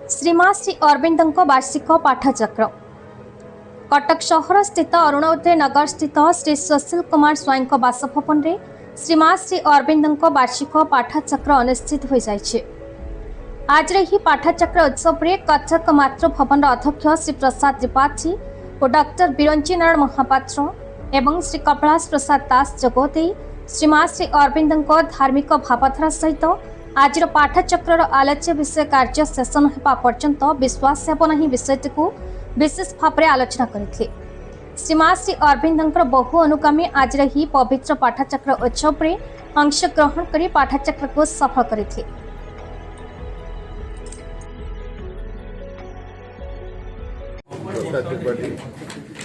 श्रीमा श्री अरविंदों वार्षिक पाठचक्र कटक सहर स्थित अरुणोदय नगर स्थित श्री सुशील कुमार स्वाई बासभवन में श्रीमा श्री अरविंदों वार्षिक पाठचक्र अनुष्ठित हो जाए। आज ही पाठचक्र उत्सव में कटक मातृभवन अध्यक्ष श्री प्रसाद त्रिपाठी और डॉक्टर बिरंची नारायण महापात्र एवं श्री कपिलास प्रसाद दास जोगदे श्रीमा श्री अरविंदों धार्मिक भावधारा सहित आज पाठचक्र आलोच्य विषय कार्य शेष होगा पर्यंत विश्वास हेब नहीं विषयटी को विशेष भाव में आलोचना करते। श्रीमा श्री अरविंदों बहु अनुगामी आज ही पवित्र पाठचक्र उत्सव में अंशग्रहण कर पाठचक्र को सफल करते।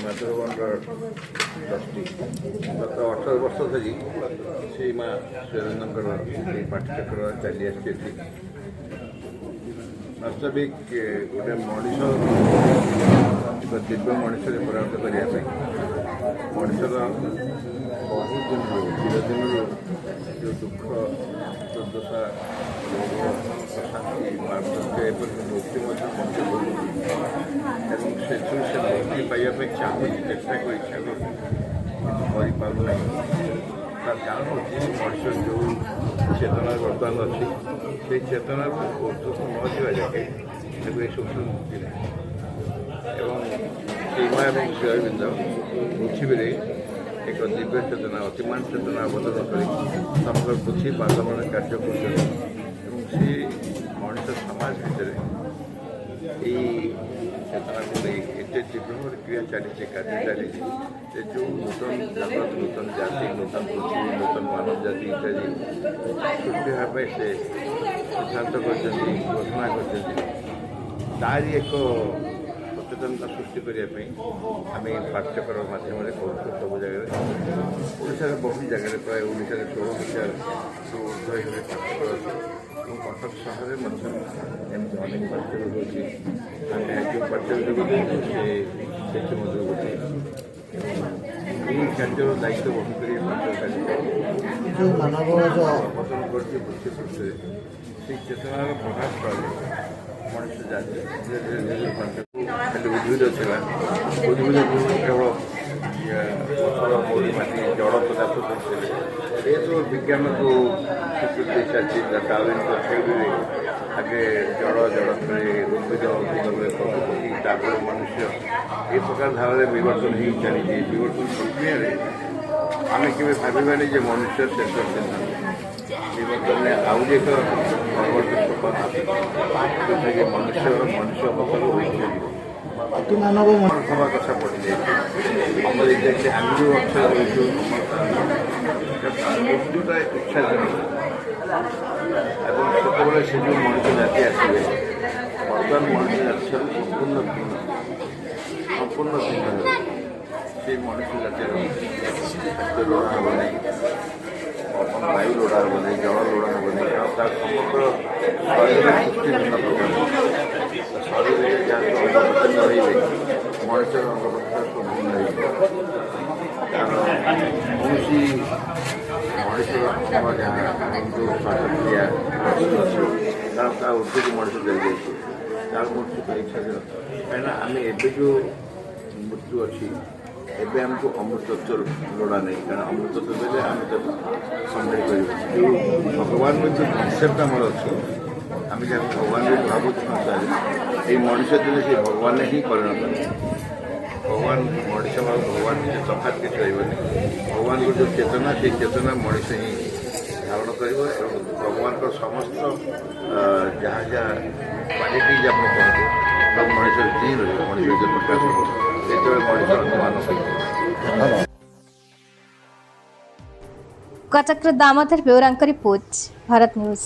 गत 18 वर्ष धरी श्रीमा श्रीअरविंदों पाठचक्र चली आसी वास्तविक गोटे मनीष एक दिव्य मनीष परिणत करने मनीषर बहु दिन चिरदिन जो दुख दुर्दशा रोग अशांति वार्धक्य मुक्ति मनुष्य बोलूँ से मुक्ति पाइबा चाहूँ चेष्टा कर इच्छा करना तार कारण हूँ मनुष्य जो चेतना बर्तमान अच्छी से चेतना ऊर्धक न जावा जाए सब मुक्ति ना एवं श्रीमा और श्री अरविंद पृथ्वी एक दिव्य चेतना अतिमान चेतना अवतरण कर समग्र पृथ्वी बातावरण कार्य कर मनुष्य समाज भितर चेतना को नहीं एत तीव्र क्रिया चली कार्य चली जो नूतन जगत नूतन जाति नूतन पृथ्वी नूतन मानव जाति इत्यादि सृष्टि होगा से सिद्धांत कर घोषणा कर एक सचेतनता सृष्टि करने आम पाठ्यक्रम मध्यम सब जगह बहुत जगह प्राय ओडिशा 16,000 ऊर्ध्व पाठ्यक्रम अच्छे कटक सहर में एमती अनेक पाठ्यक्रम होती जो पाठ्यक्रम गोटे कार्य दायित्व बहन कर जो मानव अवतरण कर पृथ्वी पृष्ठ से चेतनार प्रकाश पाए मनुष्य जाति धीरे धीरे खाली उद्भिद था उद्भिद केवल पथर मौली माटी जड़ पदार्थ करते ये तो विज्ञान को स्वीकृति चलती डार्विन थ्योरी आगे जड़ जड़ उद्भिद उद्भिद मनुष्य ये प्रकार धारा विवर्तन ही चली विवर्तन प्रक्रिया आम के भावानी जो मनुष्य शेष विवर्तन में आउे एक जो मनुष्य मनुष्य अवसर हो मानव सभा कथा पड़ी जाए आम जो अक्षर मृत्युटा इच्छा और से जो मनुष्य जाति आसवे बर्तमान मनुष्य जाति संपूर्ण भिन्न से मनुष्य जातिर लोड़ा हम नहीं वायु लोड़ा हम नहीं जल लोड़ा हम नहीं समग्र शरीर सृष्टि भिन्न प्रकार शरीर जहाँ भिन्न रही मनुष्य अंग प्रकार सब भिन्न कौन मनुष्य अंग जहाँ जो श्वासक्रिया तार उद्योग मनुष्य चल जाए तार मृत्यु इच्छा कहीं आम एवं जो मृत्यु अच्छी एवं आमको अमृतत्व लोड़ा नहीं कारण अमृतत्व देते आम तो संभाई कर जो भगवान में जो कनसेप्ट आमर अच्छे आम जहाँ भगवान भी भावुँ संसार ये मनुष्य दिले से भगवान ही परिणत भगवान मनुष्य भाव भगवान तफात किसी रही भगवान को जो चेतना से चेतना मनुष्य ही धारण कर भगवान को समस्त जहाँ जहाँ क्वालिटी आप कहते सब मनुष्य ही रही मनुष्य जो प्रकाश हो कटक दामोदर बेउरांक रिपोर्ट भारत न्यूज।